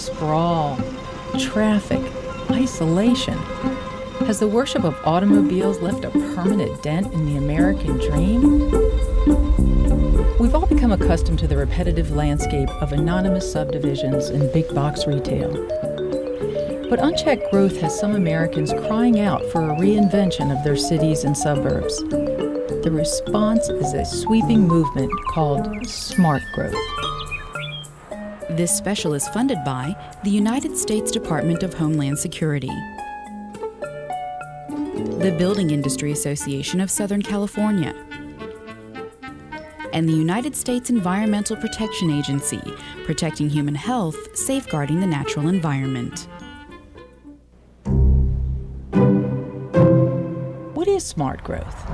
sprawl, traffic, isolation. Has the worship of automobiles left a permanent dent in the American dream? We've all become accustomed to the repetitive landscape of anonymous subdivisions and big box retail. But unchecked growth has some Americans crying out for a reinvention of their cities and suburbs. The response is a sweeping movement called smart growth. This special is funded by the United States Department of Homeland Security, the Building Industry Association of Southern California, and the United States Environmental Protection Agency, protecting human health, safeguarding the natural environment. What is smart growth?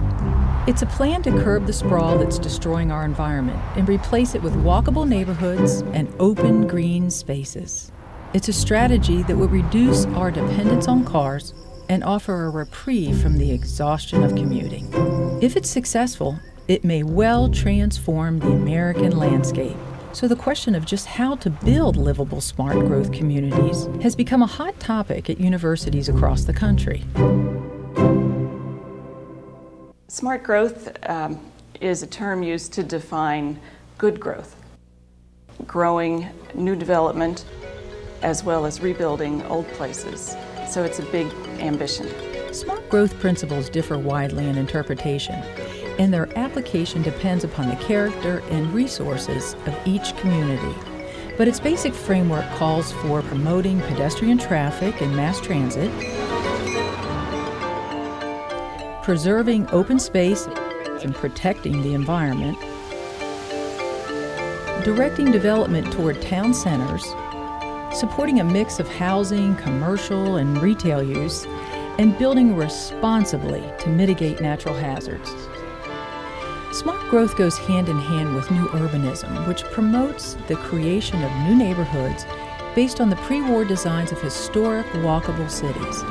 It's a plan to curb the sprawl that's destroying our environment and replace it with walkable neighborhoods and open green spaces. It's a strategy that will reduce our dependence on cars and offer a reprieve from the exhaustion of commuting. If it's successful, it may well transform the American landscape. So the question of just how to build livable smart growth communities has become a hot topic at universities across the country. Smart growth is a term used to define good growth, growing new development as well as rebuilding old places. So it's a big ambition. Smart growth principles differ widely in interpretation, and their application depends upon the character and resources of each community. But its basic framework calls for promoting pedestrian traffic and mass transit, preserving open space and protecting the environment, directing development toward town centers, supporting a mix of housing, commercial, and retail use, and building responsibly to mitigate natural hazards. Smart growth goes hand in hand with new urbanism, which promotes the creation of new neighborhoods based on the pre-war designs of historic, walkable cities.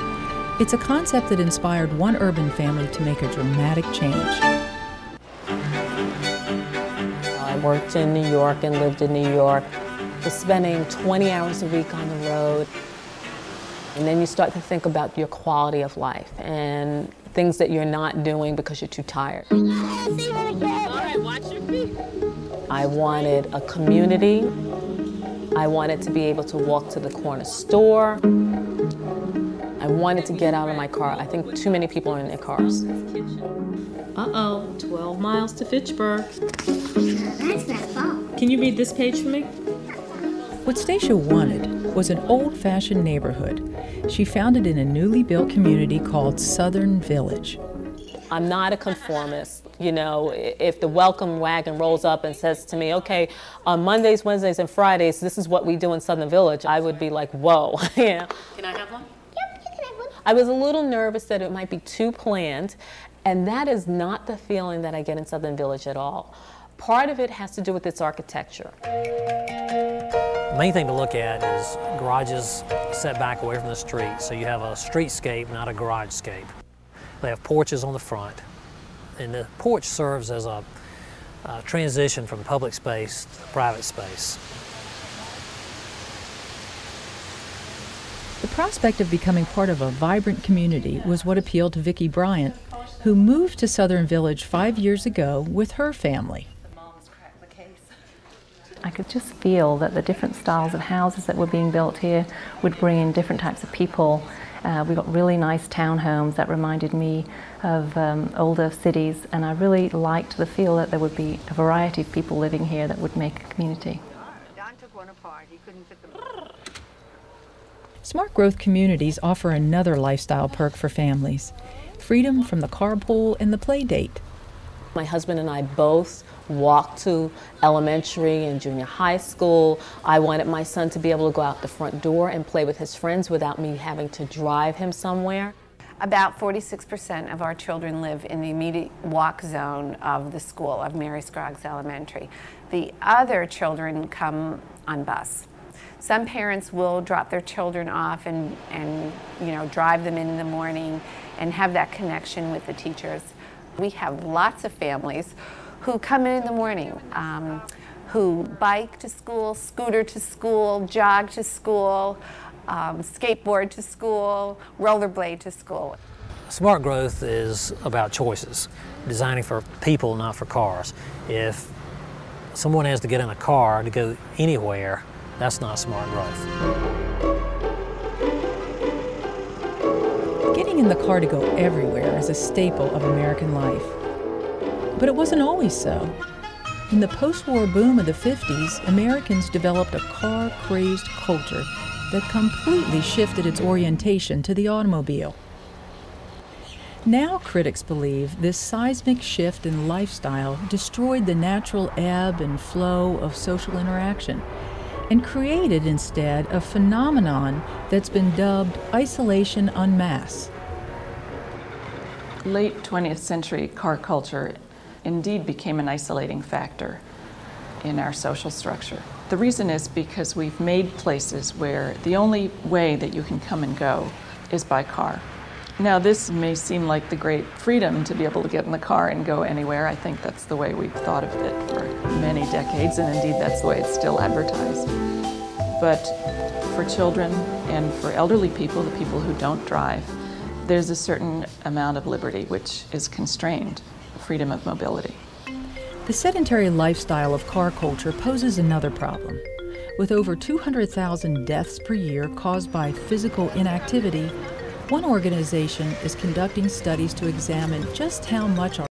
It's a concept that inspired one urban family to make a dramatic change. I worked in New York and lived in New York. Was spending 20 hours a week on the road. And then you start to think about your quality of life and things that you're not doing because you're too tired. All right, watch your feet. I wanted a community. I wanted to be able to walk to the corner store. I wanted to get out of my car. I think too many people are in their cars. Uh-oh, 12 miles to Fitchburg. That's not far. Can you read this page for me? What Stacia wanted was an old-fashioned neighborhood. She found it in a newly built community called Southern Village. I'm not a conformist. You know, if the welcome wagon rolls up and says to me, okay, on Mondays, Wednesdays, and Fridays, this is what we do in Southern Village, I would be like, whoa. Yeah. Can I have one? Yep, you can have one. I was a little nervous that it might be too planned, and that is not the feeling that I get in Southern Village at all. Part of it has to do with its architecture. The main thing to look at is garages set back away from the street, so you have a streetscape, not a garage-scape. They have porches on the front, and the porch serves as a transition from public space to private space. The prospect of becoming part of a vibrant community was what appealed to Vicki Bryant, who moved to Southern Village 5 years ago with her family. I could just feel that the different styles of houses that were being built here would bring in different types of people. We got really nice townhomes that reminded me of older cities, and I really liked the feel that there would be a variety of people living here that would make a community. Don took one apart. He couldn't fit them. Smart growth communities offer another lifestyle perk for families: freedom from the carpool and the play date. My husband and I both walked to elementary and junior high school. I wanted my son to be able to go out the front door and play with his friends without me having to drive him somewhere. About 46% of our children live in the immediate walk zone of the school, of Mary Scroggs Elementary. The other children come on bus. Some parents will drop their children off and drive them in the morning and have that connection with the teachers. We have lots of families who come in the morning, who bike to school, scooter to school, jog to school, skateboard to school, rollerblade to school. Smart growth is about choices, designing for people, not for cars. If someone has to get in a car to go anywhere, that's not smart growth. Getting in the car to go everywhere is a staple of American life. But it wasn't always so. In the post-war boom of the 50s, Americans developed a car-crazed culture that completely shifted its orientation to the automobile. Now critics believe this seismic shift in lifestyle destroyed the natural ebb and flow of social interaction and created instead a phenomenon that's been dubbed isolation en masse. Late 20th century car culture indeed became an isolating factor in our social structure. The reason is because we've made places where the only way that you can come and go is by car. Now, this may seem like the great freedom to be able to get in the car and go anywhere. I think that's the way we've thought of it for many decades, and indeed that's the way it's still advertised. But for children and for elderly people, the people who don't drive, there's a certain amount of liberty which is constrained, freedom of mobility. The sedentary lifestyle of car culture poses another problem. With over 200,000 deaths per year caused by physical inactivity, one organization is conducting studies to examine just how much our